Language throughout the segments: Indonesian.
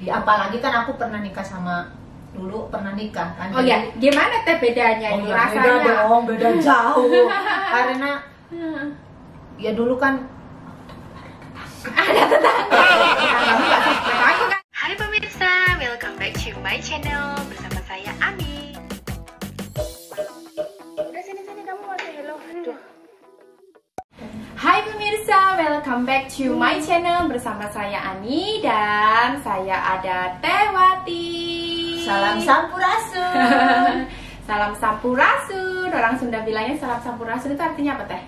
Ya, apalagi kan aku pernah nikah sama dulu pernah nikah kan. Oh ya, gimana teh bedanya Oh ini ya, rasanya? beda dong, beda jauh. Karena ya dulu kan Ada tetangga. Kamu nggak subscribe aku kan? Hai pemirsa, welcome back to my channel bersama saya Ami. Udah sini kamu masih hello. Aduh. Hai pemirsa, welcome back to my channel bersama saya Ani dan saya ada Tewati. salam sampurasun. Salam sampurasun. Orang Sunda bilangnya salam sampurasun itu artinya apa teh?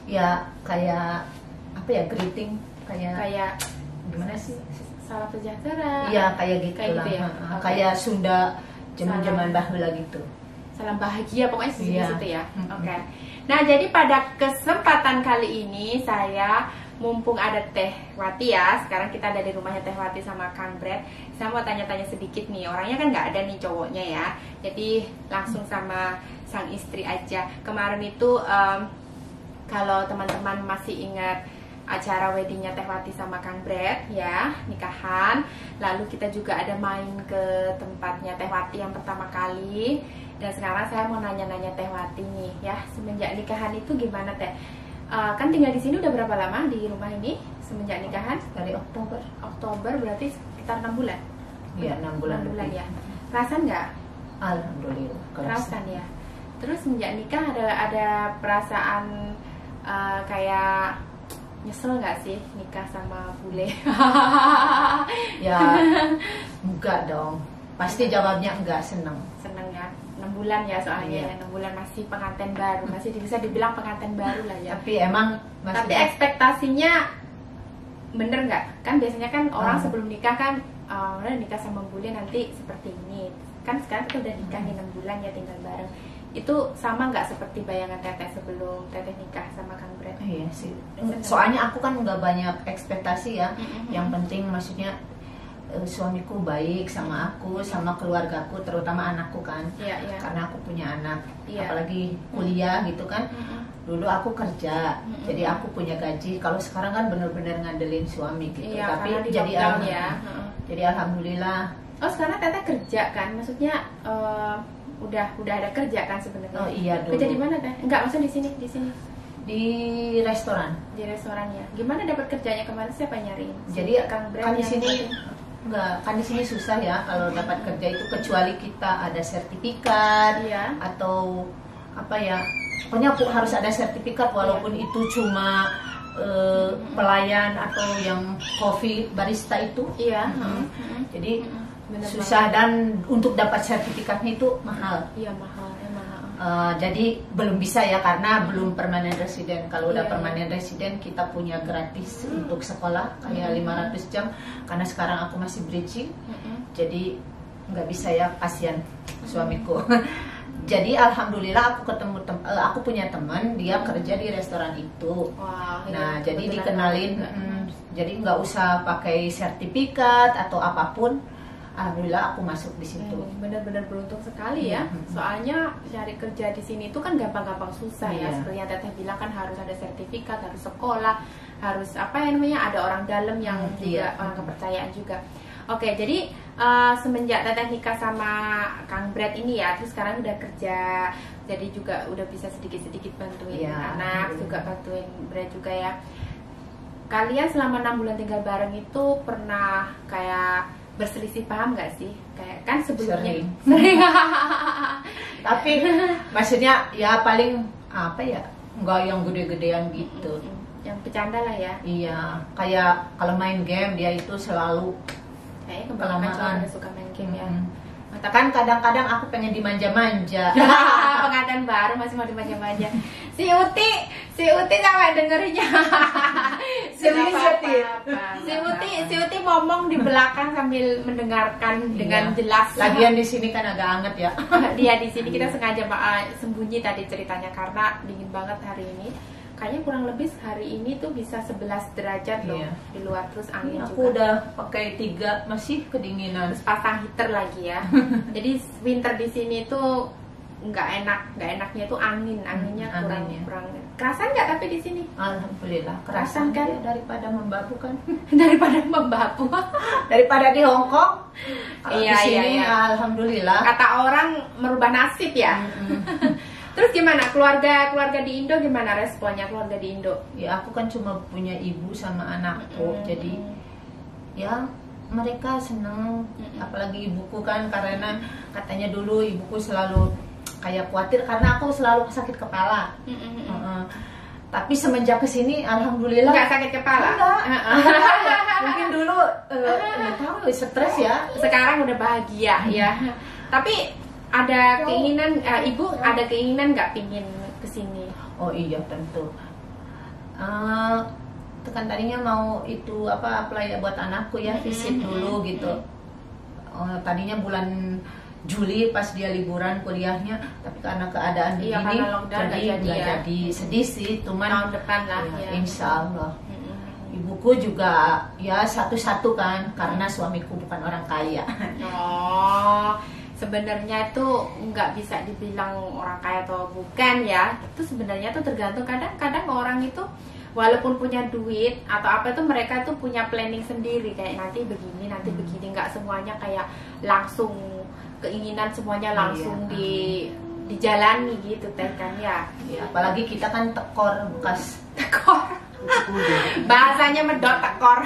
Ya kayak apa ya, greeting Kayak gimana sih? salam sejahtera. Iya kayak gitu Kayak lah. gitu ya? Heeh. Oke. Kayak Sunda zaman-zaman Salam. bahula gitu. Salam bahagia pokoknya di Iya. situ ya. Mm-mm. Oke. Nah, jadi pada kesempatan kali ini saya mumpung ada Teh Wati ya. Sekarang kita ada di rumahnya Teh Wati sama Kang Brad. Saya mau tanya-tanya sedikit nih. Orangnya kan nggak ada nih cowoknya ya. Jadi langsung sama sang istri aja. Kemarin itu kalau teman-teman masih ingat acara weddingnya Teh Wati sama Kang Brad ya, nikahan. Lalu kita juga ada main ke tempatnya Teh Wati yang pertama kali. Dan sekarang saya mau nanya-nanya Teh Wati nih ya, semenjak nikahan itu gimana Teh? Kan tinggal di sini udah berapa lama di rumah ini semenjak nikahan? Dari Oktober. Oktober berarti sekitar 6 bulan. Iya, 6 bulan. 6 bulan lebih. ya. Kerasan nggak? Alhamdulillah. Kerasan ya. Terus semenjak nikah ada perasaan kayak nyesel nggak sih nikah sama bule? Ya enggak dong. Pasti jawabnya enggak, seneng. Seneng ya, 6 bulan ya soalnya Iya. ya, 6 bulan masih pengantin baru, masih bisa dibilang pengantin baru lah ya. Tapi emang Tapi maksudnya ekspektasinya bener nggak? Kan biasanya kan orang Hmm. sebelum nikah kan udah nikah sama bule nanti seperti ini. Kan sekarang kita udah nikah nih 6 bulan ya tinggal bareng. Itu sama nggak seperti bayangan Teteh sebelum Teteh nikah sama Kang Brad? iya sih. Soalnya aku kan nggak banyak ekspektasi ya. Mm-mm. Yang penting maksudnya suamiku baik sama aku, sama keluargaku, terutama anakku kan. Iya, iya. Karena aku punya anak, Iya. apalagi kuliah gitu kan. Mm-mm. Dulu aku kerja, Mm-mm. jadi aku punya gaji. Kalau sekarang kan bener-bener ngandelin suami gitu. Iya, Tapi karena di jadi lockdown ya. Heeh. jadi alhamdulillah. Oh sekarang Teteh kerja kan? Maksudnya udah ada kerja kan sebenarnya? Oh iya dulu. Kerja di mana Teh? Enggak, maksudnya di sini Di restoran. di restorannya. Gimana dapat kerjanya kemarin? Siapa yang nyariin? Jadi Kang Brad kan di yang sini nyariin? enggak, kan di sini susah ya kalau dapat kerja itu, kecuali kita ada sertifikat Iya. atau apa ya, pokoknya harus ada sertifikat walaupun itu cuma pelayan atau yang coffee barista itu. Iya. Mhm. heeh. Jadi Bener susah banget. dan untuk dapat sertifikatnya itu mahal. Iya mahal emang. Jadi belum bisa ya karena belum permanent resident. Kalau udah Iya, permanent resident kita punya gratis untuk sekolah kayak 500 jam. Karena sekarang aku masih bridging, jadi nggak bisa ya, kasihan suamiku. Jadi alhamdulillah aku punya teman, dia kerja di restoran itu. Wah. Nah, iya, jadi kebetulan dikenalin, banget. jadi nggak usah pakai sertifikat atau apapun. Alhamdulillah aku masuk di situ. Bener-bener beruntung sekali ya. Mhm. Soalnya cari kerja di sini itu kan gampang-gampang susah ya. Iya. Seperti yang Teteh bilang kan harus ada sertifikat, harus sekolah, harus apa ya namanya, ada orang dalam yang juga Iya. orang kepercayaan juga. Oke, jadi semenjak Teteh nikah sama Kang Brad ini ya, terus sekarang udah kerja, jadi juga udah bisa sedikit-sedikit bantuin Iya, anak, alhamdulillah. juga bantuin Brad juga ya. Kalian selama 6 bulan tinggal bareng itu pernah kayak berselisih paham nggak sih? Kayak kan sebelumnya Sering. Tapi maksudnya ya paling apa ya, nggak yang gede-gedean gitu. Yang bercanda lah ya. Iya, kayak kalau main game dia itu selalu Kayaknya kebanyakan cowok Kelamaan. pada suka main game ya. Tapi kan kadang-kadang aku pengen dimanja-manja. pengantin baru masih mau dimanja-manja. Si Uti sampai dengerinnya. Si Uti ngomong di belakang sambil mendengarkan dengan Iya. jelas. Lagian di sini kan agak anget ya. Dia di sini kita sengaja sembunyi tadi ceritanya karena dingin banget hari ini. Kayaknya kurang lebih hari ini tuh bisa 11 derajat loh Iya. di luar, terus angin Aku juga. udah pakai 3 masih kedinginan. Terus pasang heater lagi ya. Jadi winter di sini tuh nggak enaknya tuh anginnya Anginnya. kurang Kerasan nggak tapi di sini? Alhamdulillah Kerasan kerasan kan? ya, daripada membabu kan. Daripada membabu. Daripada di Hong Kong. Kalau Iya, di sini iya. alhamdulillah. Kata orang merubah nasib ya. Terus gimana keluarga di Indo, gimana responnya keluarga di Indo? Ya aku kan cuma punya ibu sama anakku, jadi ya mereka senang. Apalagi ibuku kan, karena katanya dulu ibuku selalu kayak khawatir karena aku selalu sakit kepala. Tapi semenjak kesini alhamdulillah Nggak sakit kepala? enggak. Mungkin dulu nggak tahu stres ya. Sekarang udah bahagia ya. Tapi ada keinginan, ibu ada keinginan nggak pingin kesini? Oh iya tentu. Kan tadinya mau itu apply buat anakku ya, visit dulu gitu. Tadinya bulan Juli pas dia liburan kuliahnya, tapi karena keadaan Iya, begini karena lockdown nggak jadi nggak ya. jadi. Sedih sih, cuman Tahun depan lah ya. insya Allah. Ibuku juga ya satu-satu kan, karena suamiku bukan orang kaya. Oh, sebenarnya itu nggak bisa dibilang orang kaya atau bukan ya. Itu sebenarnya tuh tergantung, kadang-kadang orang itu walaupun punya duit atau apa itu mereka tuh punya planning sendiri, kayak nanti begini, nanti begini, nggak semuanya kayak langsung keinginan semuanya langsung dijalani gitu teh kan ya. Ya, apalagi kita kan tekor bekas Tekor. Bahasanya medot tekor.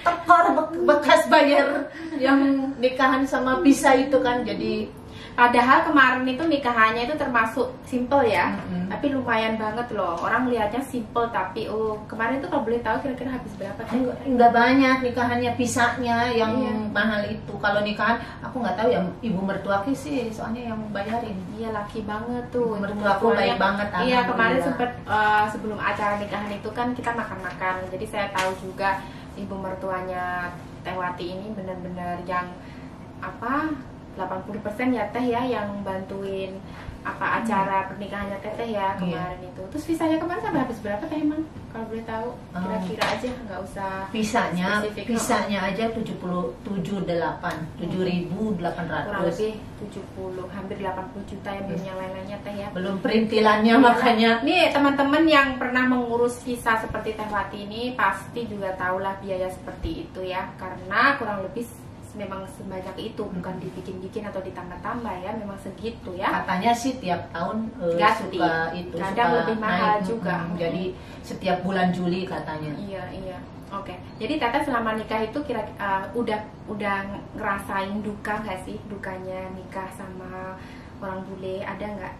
tekor bekas bayar yang nikahan sama bisa itu kan, jadi Padahal kemarin itu nikahannya itu termasuk simple ya, Mm-mm. tapi lumayan banget loh. Orang lihatnya simple tapi kemarin itu kalau boleh tahu kira-kira habis berapa? enggak banyak nikahannya, pisahnya yang Iya. mahal itu. Kalau nikahan aku nggak tahu ya, ibu mertuaku sih soalnya yang bayarin. Iya, laki banget tuh. Ibu mertuaku baik banget, Iya, kemarin alhamdulillah. sempet sebelum acara nikahan itu kan kita makan-makan. Jadi saya tahu juga ibu mertuanya Teh Wati ini benar-benar yang 80% ya Teh ya yang bantuin acara pernikahannya Teteh ya kemarin itu. Terus visanya kemarin sampai habis berapa Teh emang? Kalau boleh tahu kira-kira aja, nggak usah Pisahnya aja 7.800 kurang lebih 70 hampir 80 juta ya, belum yang lain-lainnya Teh ya. belum perintilannya makanya. Nih teman-teman yang pernah mengurus visa seperti Teh Wati ini pasti juga tahulah biaya seperti itu ya, karena kurang lebih memang sebanyak itu, bukan dibikin-bikin atau ditambah-tambah ya, memang segitu ya. Katanya sih tiap tahun Ganti. suka itu, Kadang suka lebih mahal naik. juga. Jadi setiap bulan Juli katanya. Iya. Oke. Jadi Teteh selama nikah itu udah ngerasain duka nggak sih? Dukanya nikah sama orang bule ada nggak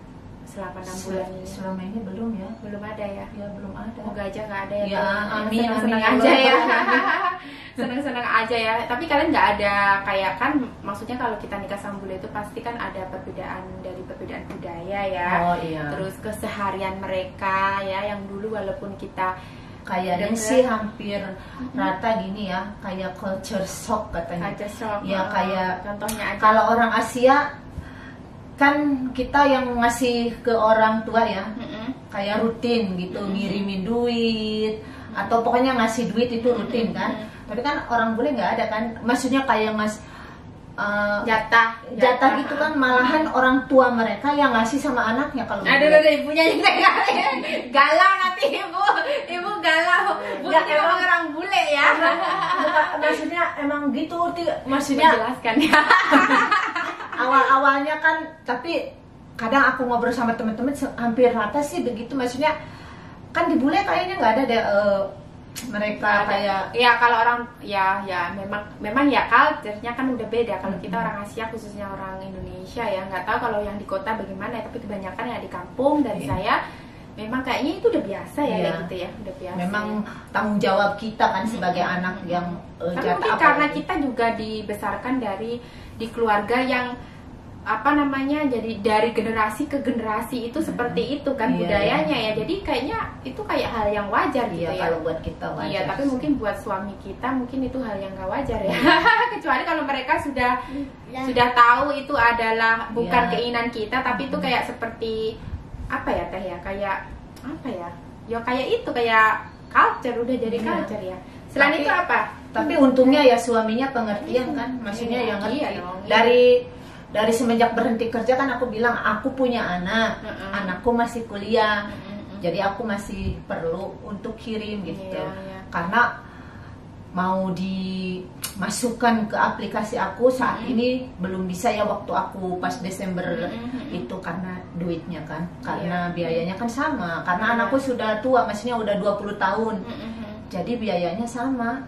selama 6 bulan ini? Selama ini belum ya. Belum ada ya. Ya belum ada. Semoga aja nggak ada ya. Ya, amin, Seneng-seneng amin. aja ya. Seneng-seneng aja ya. Tapi kalian nggak ada kayak kan, maksudnya kalau kita nikah sama bule itu pasti kan ada perbedaan budaya ya. Oh iya. Terus keseharian mereka ya, yang dulu walaupun kita Kayaknya Dengar. sih hampir rata gini ya, kayak culture shock katanya. aja shock. Ya kayak contohnya aja. kalau orang Asia kan kita yang ngasih ke orang tua ya, kayak rutin gitu, ngirimin duit atau pokoknya ngasih duit itu rutin kan. Tapi kan orang bule nggak ada kan, maksudnya kayak jatah gitu kan, malahan orang tua mereka yang ngasih sama anaknya. Kalau Aduh, bule. ibunya juga galau nanti ibu galau. Bukan Nggak, emang- orang bule ya. Maksudnya emang gitu, maksudnya Menjelaskan ya. awal-awalnya kan, tapi kadang aku ngobrol sama teman-teman hampir rata sih begitu. Maksudnya kan di bule kayaknya nggak ada deh mereka kayak ya kalau orang ya memang ya culture-nya kan udah beda. Kalau kita orang Asia khususnya orang Indonesia ya, nggak tahu kalau yang di kota bagaimana ya, tapi kebanyakan ya di kampung dari saya memang kayaknya itu udah biasa ya, kayak gitu ya, udah biasa. memang tanggung jawab kita kan sebagai anak yang Tapi mungkin karena kita juga dibesarkan di keluarga yang jadi dari generasi ke generasi itu seperti itu kan budayanya ya. Jadi kayaknya itu kayak hal yang wajar gitu ya. Kalau buat kita wajar. Iya, tapi mungkin buat suami kita mungkin itu hal yang gak wajar ya. Kecuali kalau mereka sudah tahu itu adalah bukan keinginan kita, tapi itu kayak seperti apa ya Teh ya? Kayak apa ya? Ya kayak itu, kayak culture, udah jadi culture ya. Selain itu apa? Tapi untungnya ya suaminya pengertian kan, maksudnya yang ngerti. Iya dong, Dari semenjak berhenti kerja kan aku bilang aku punya anak, anakku masih kuliah. Jadi aku masih perlu untuk kirim gitu. Iya. Karena mau dimasukkan ke aplikasi aku saat ini belum bisa ya, waktu aku pas Desember itu karena duitnya kan, karena biayanya kan sama, karena anakku sudah tua, maksudnya udah 20 tahun. Jadi biayanya sama.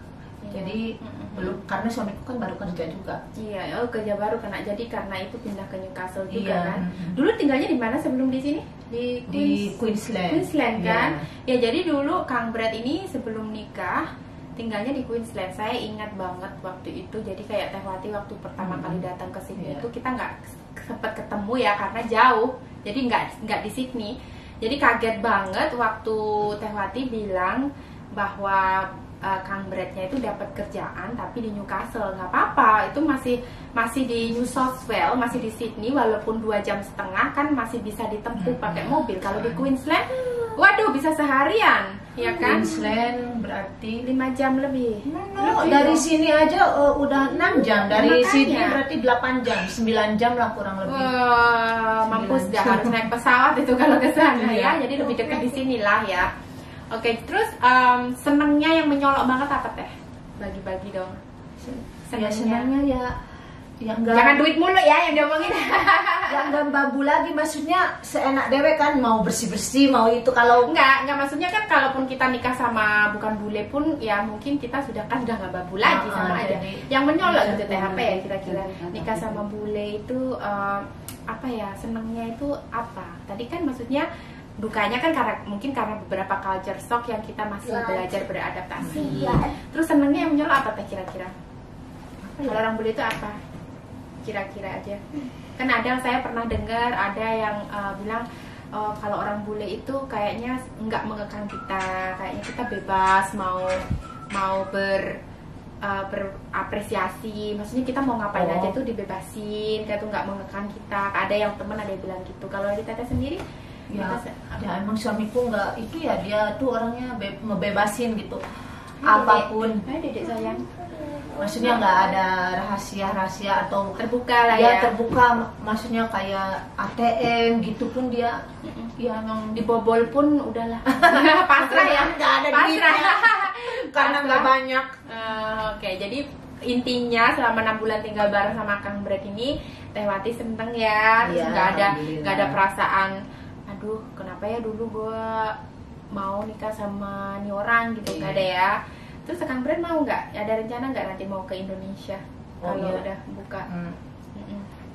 Jadi belum, karena suamiku kan baru kerja juga. Iya, kerja baru karena itu pindah ke Newcastle juga Iya. kan. Dulu tinggalnya di mana sebelum di sini? Di Queensland. Queensland kan? Iya. Ya, jadi dulu Kang Brad ini sebelum nikah tinggalnya di Queensland. Saya ingat banget waktu itu. Jadi kayak Teh Wati waktu pertama kali datang ke Sydney itu kita nggak sempat ketemu ya karena jauh. Jadi nggak di Sydney. Jadi kaget banget waktu Teh Wati bilang bahwa Kang Bradnya itu dapat kerjaan tapi di Newcastle. Nggak apa-apa, itu masih di New South Wales, masih di Sydney, walaupun 2,5 jam kan masih bisa ditempuh pakai mobil. Kalau di Queensland, waduh, bisa seharian, ya kan? Queensland berarti 5 jam lebih. dari sini aja udah 6 jam, dari Makanya. sini berarti 8 jam, 9 jam lah kurang lebih. Mampus 9 dah, jam. harus naik pesawat itu kalau ke sana ya. Iya. Jadi lebih dekat di sinilah ya. Oke, terus senangnya yang menyolok banget apa Teh? Bagi-bagi dong. Ya senangnya ya enggak, Jangan duit mulu ya yang diomongin. ya enggak babu lagi, maksudnya seenak dewe kan, mau bersih-bersih, mau itu. Kalau Enggak maksudnya kan kalaupun kita nikah sama bukan bule pun ya mungkin kita sudah nggak babu lagi sama aja. jadi- Yang menyolok gitu Teh apa ya kira-kira nikah sama bule itu apa ya, senangnya itu apa? Tadi kan maksudnya dukanya kan mungkin karena beberapa culture shock yang kita masih belajar beradaptasi. Terus senangnya yang menyolok apa Teh kira-kira? Kalau orang bule itu apa? Kira-kira aja. Kan ada, saya pernah dengar ada yang bilang kalau orang bule itu kayaknya nggak mengekang kita, kayaknya kita bebas mau berapresiasi, maksudnya kita mau ngapain aja tuh dibebasin, kayak tuh nggak mengekang kita. Ada yang teman ada yang bilang gitu. Kalau di Teteh sendiri? ya emang suamiku enggak itu ya, dia tuh orangnya ngebebasin gitu, apapun. Dedek sayang. Maksudnya nggak ada rahasia-rahasia atau Terbuka lah ya, ya. terbuka, maksudnya kayak ATM gitu pun dia ya emang Dibobol pun udahlah. Pasrah ya. nggak ada duitnya karena nggak banyak. Oke, jadi intinya selama 6 bulan tinggal bareng sama Kang Brad ini, Teh Wati seneng ya. Terus Iya, nggak ada alhamdulillah. perasaan, aduh kenapa ya dulu gue mau nikah sama nih orang gitu, nggak ada ya. Terus Kang Brad mau nggak? Ada rencana nggak nanti mau ke Indonesia kalau iya. udah buka?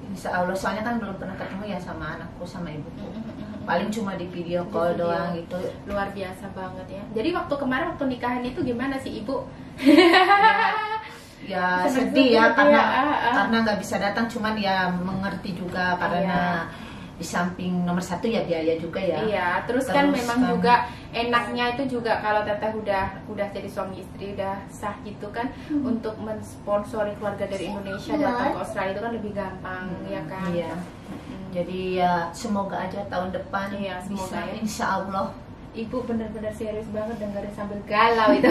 Insya Allah, soalnya kan belum pernah ketemu ya sama anakku sama ibuku. Paling cuma di video Di call video. doang gitu. Luar biasa banget ya. Jadi waktu kemarin waktu nikahan itu gimana sih Ibu? Ya Senang sedih ya juga karena ya, karena nggak bisa datang, cuman ya mengerti juga karena di samping nomor satu ya biaya juga ya. Iya, terus kan Terus memang juga enaknya itu juga kalau Teteh udah jadi suami istri udah sah gitu kan, untuk mensponsori keluarga dari Indonesia datang ke Australia itu kan lebih gampang ya kan. Iya. Jadi ya semoga aja tahun depan Iya, semoga bisa, ya. insya Allah. Ibu bener-bener serius banget dengerin sambil galau itu.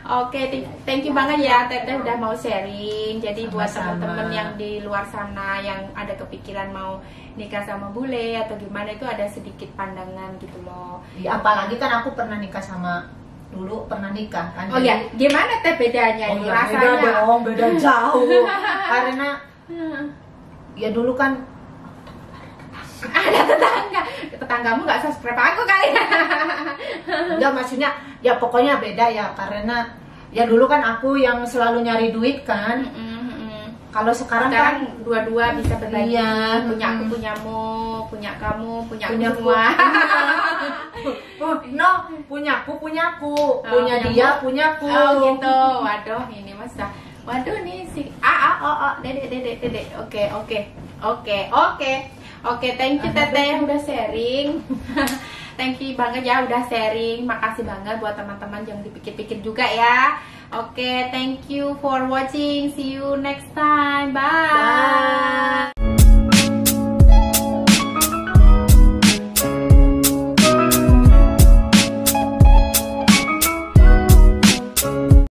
Oke, thank you banget ya Teteh udah mau sharing. Jadi buat Sama-sama. teman-teman yang di luar sana yang ada kepikiran mau nikah sama bule atau gimana, itu ada sedikit pandangan gitu loh. Ya, apalagi kan aku pernah nikah sama, dulu pernah nikah kan. Oh ya, gimana Teh bedanya Oh nih ya, rasanya? beda dong, beda jauh. Karena ya dulu kan Ada tetanggamu nggak subscribe aku kali. enggak, maksudnya ya pokoknya beda ya, karena ya dulu kan aku yang selalu nyari duit kan. Kalau sekarang kan dua-dua bisa berbagi. Iya. Punya aku, punyamu, punya kamu, punya aku punyaku. semua. No, punyaku, Oh, punya dia, punyaku. Oh gitu. Waduh, ini mas dah. Waduh nih si dedek. Oke, thank you Teteh udah sharing. Thank you banget ya udah sharing. Makasih banget buat teman-teman yang dipikir-pikir juga ya. Oke, thank you for watching. See you next time. Bye.